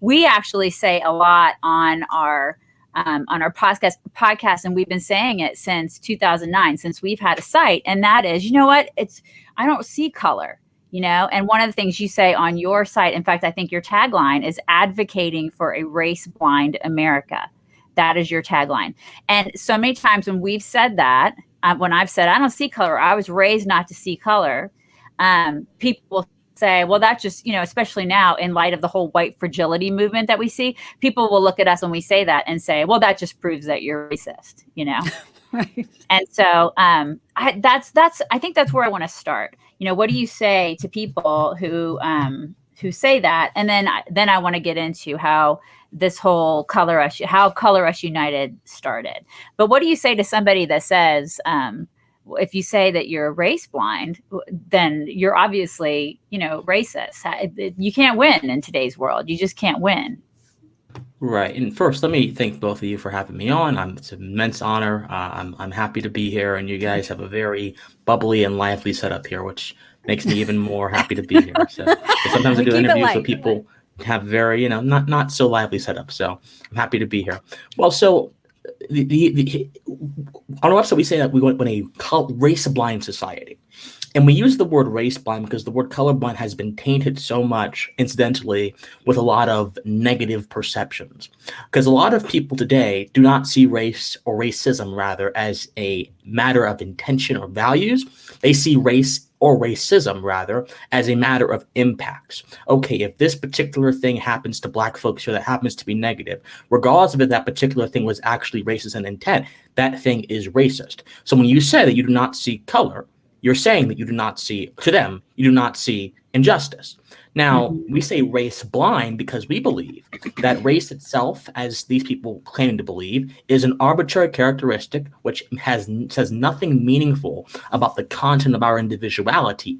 we actually say a lot on our podcast, and we've been saying it since 2009, since we've had a site, and that is, you know what? I don't see color, and one of the things you say on your site, in fact, I think your tagline is advocating for a race blind America. That is your tagline. And so many times when we've said that, when I've said I don't see color, I was raised not to see color, people will say, well, that's just, especially now in light of the whole white fragility movement that we see, people will look at us when we say that and say, well, that just proves that you're racist. Right. And so I think that's where I want to start. What do you say to people who say that? And then I want to get into how this whole how Color Us United started. But what do you say to somebody that says, if you say that you're race blind, then you're obviously, racist. You can't win in today's world. You just can't win. Right. And first, let me thank both of you for having me on. It's an immense honor. I'm happy to be here, and you guys have a very bubbly and lively setup here, which makes me even more happy to be here. So sometimes I do interviews with people have very, not so lively setup. So I'm happy to be here. Well, so on our website, we say that we want a race blind society. And we use the word race blind because the word colorblind has been tainted so much, incidentally, with a lot of negative perceptions. Because a lot of people today do not see race, or racism rather, as a matter of intention or values. They see race, or racism rather, as a matter of impacts. Okay, if this particular thing happens to Black folks here that happens to be negative, regardless of if that particular thing was actually racist in intent, that thing is racist. So when you say that you do not see color, you're saying that you do not see, to them, you do not see injustice. Now, we say race blind because we believe that race itself, as these people claim to believe, is an arbitrary characteristic which says nothing meaningful about the content of our individuality